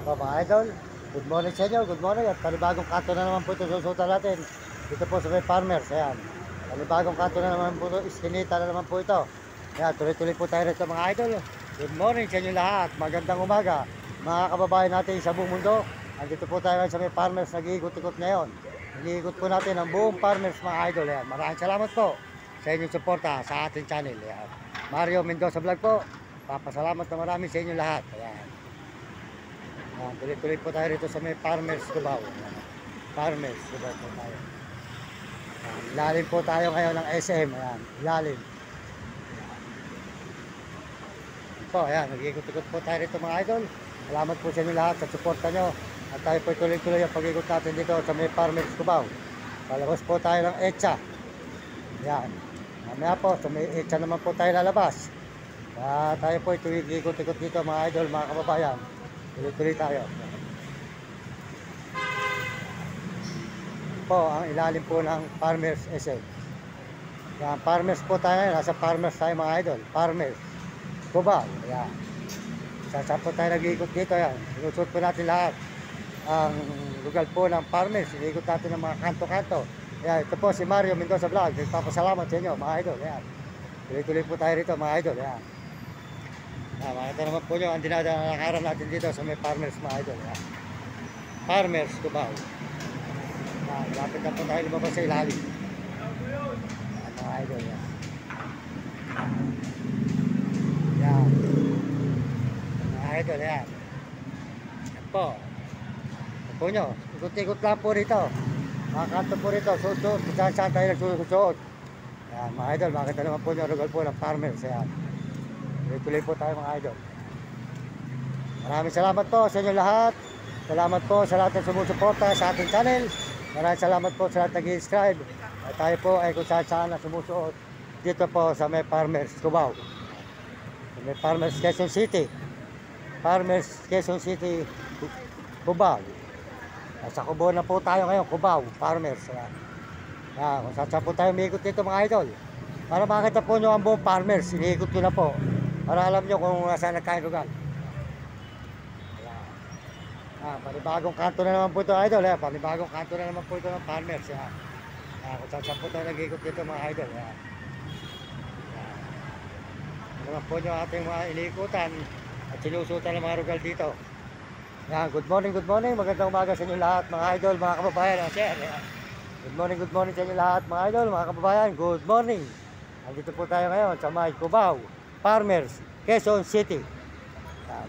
Mga idol, good morning sa inyo, good morning. At panibagong kanto na naman po ito susutan natin. Dito po sa may farmers, ayan. Panibagong kanto na naman po ito, iskinita na naman po ito. Ayan, tuloy-tuloy po tayo rito mga idol. Good morning sa inyo lahat, magandang umaga. Mga kababayan natin sa buong mundo, andito po tayo sa may farmers, nag-iikot-ikot ngayon. Nag-iikot po natin ang buong farmers mga idol. Ayan, maraming salamat po sa inyong suporta sa ating channel. Ayan. Mario Mendoza Vlog po, papasalamat na marami sa inyo lahat. Ayan. Tuloy-tuloy po tayo rito sa may farmers Cubao. Farmers Cubao po tayo. Ilalim po tayo ngayon ng SM. Ayan, ilalim. Po, ayan, nag-ikot-ikot po tayo rito mga idol. Salamat po sa inyo lahat sa suporta nyo. At tayo po tuloy-tuloy ang pag-ikot natin dito sa may farmers Cubao. Palabas po tayo ng ETSA. Ayan. Mamaya po, sa may ETSA naman po tayo lalabas. Tayo po ikot-ikot dito mga idol, mga kababayan. Tuloy-tuloy tayo. Po, ang ilalim po ng Farmers SM. Yan, farmers po tayo. Nasa farmers tayo mga idol. Farmers. Cubao. Yan. Saan po tayo nag-iikot dito. Yan. Sinusot po natin lahat. Ang lugar po ng farmers. Iikot natin ng mga kanto-kanto. Yan. Ito po si Mario Mendoza Vlog. Nagpapasalamat sa inyo mga idol. Yan. Tuloy-tuloy po tayo rito mga idol. Yan. Makita naman po nyo ang dinadalakaran natin dito sa may farmers mga idol. Yan. Farmers Cubao. Lapit na po tayo lumabas sa ilalim. Yan, mga idol. Yan. Yan. Mga idol. Yan. Yan po. Yan po nyo. Ikot-ikot lang po rito. Mga kanto po rito. Suot-suot. Saan tayo nagsusuot. Yan, mga idol. Makita naman po nyo. Rugal po ng farmers. Yan. Tuloy po tayo mga idol. Maraming salamat po sa inyo lahat. Salamat po sa lahat ng sumusuporta sa ating channel. Maraming salamat po sa lahat nag-subscribe. At tayo po ay kung saan na sumusuot dito po sa may farmers Cubao. Sa may farmers Quezon City. Farmers Quezon City Cubao. Sa Cubao na po tayo ngayon, Cubao, farmers. Kung saan po tayo umiikot dito mga idol. Para makita po nyo ang buong farmers, iniikot ko na po. Para alam nyo kung saan nagkain lugar. Panibagong kanto na naman po ito idol. Panibagong kanto na naman po ito ng farmers. Kung saan po tayo nag-ikot dito mga idol. Ito naman po nyo ating mga iniikutan at sinusutan ng mga rugal dito. Good morning, good morning. Magandang umaga sa inyo lahat mga idol, mga kababayan. Good morning sa inyo lahat mga idol, mga kababayan. Good morning. Andito po tayo ngayon sa may Cubao, Farmers, Quezon City.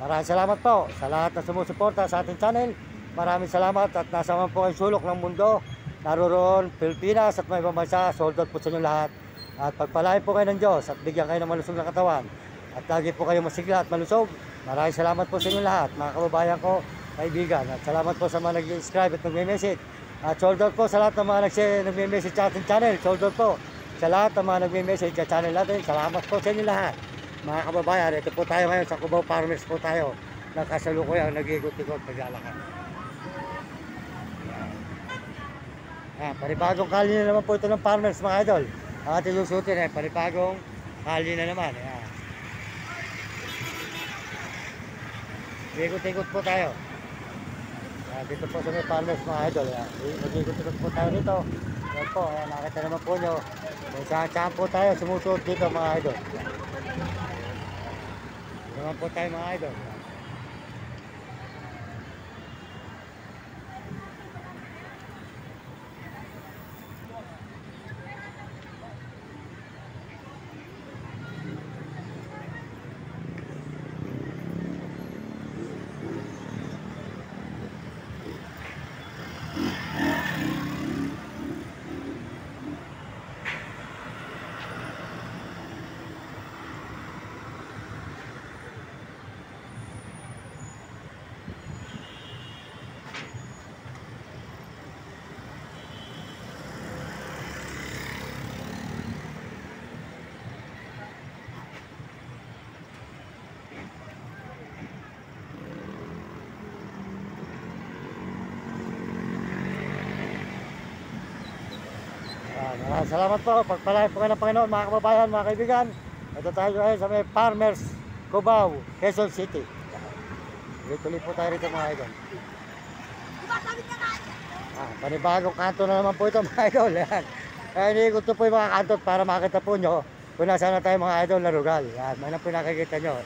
Maraming salamat po sa lahat na sumusuporta sa ating channel. Maraming salamat at nasa man po kayong sulok ng mundo. Naroroon, Pilipinas at may ibang bansa. Sold out po sa inyo lahat. At pagpalain po kayo ng Diyos at bigyan kayo ng malusog na katawan. At lagi po kayo masigla at malusog. Maraming salamat po sa inyo lahat, mga kababayan ko, kaibigan. At salamat po sa mga nag-subscribe at nagme-message. At sold out po sa lahat ng mga nagme-message sa ating channel. Sold out po sa lahat ng mga nagme-message sa channel natin. Salamat po sa inyo lahat. Mga kababayan, ito po tayo ngayon sa Cubao Farmers po tayo. Nagkasalukuyan, nag-ikot-ikot, naglalakad. Panibagong kali na naman po ito ng farmers mga idol. Ang ating susutin panibagong kali na naman. Ikot-ikot po tayo. Dito po sa may farmers mga idol. Nag-ikot-ikot po tayo dito. Yan po, nakita naman po nyo. Kung saan po tayo sumusuot dito mga idol. Naman po tayo mga idol. Salamat po. Pagpalain po kayo ng Panginoon mga kababayan, mga kaibigan. Ito tayo sa may Farmers Cubao, Quezon City. Tuloy-tuloy po tayo rito mga idol. Panibagong kanto na naman po ito mga idol. Yan. Kaya iniikot po yung mga kanto para makita po nyo kung nasaan na tayo mga idol na lugar. Yan, may na po nakikita nyo.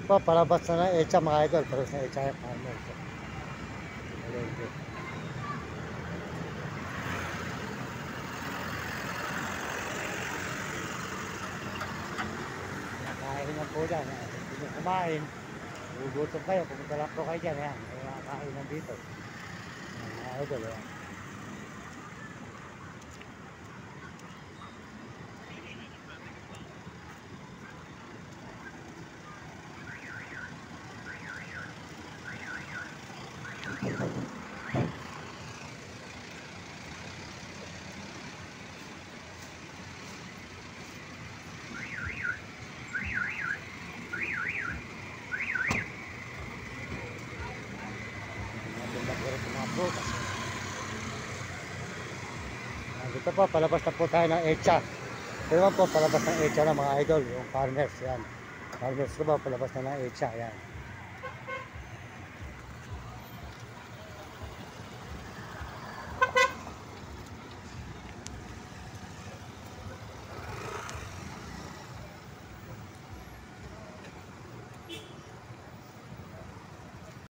Pa, palabas na ng Echa mga idol. Palabas na Echa yung farmer. So, kain na po dyan. Hindi nyo kumain. Gugutom kayo. Pumunta lang po kayo dyan. Ayan. May kain na dito. Mga idol. Ayan. po, palabas na po tayo ng Echa. Ito naman po, palabas ng Echa na mga idol, yung farmers, yan. Farmers ko po, palabas na ng Echa, yan.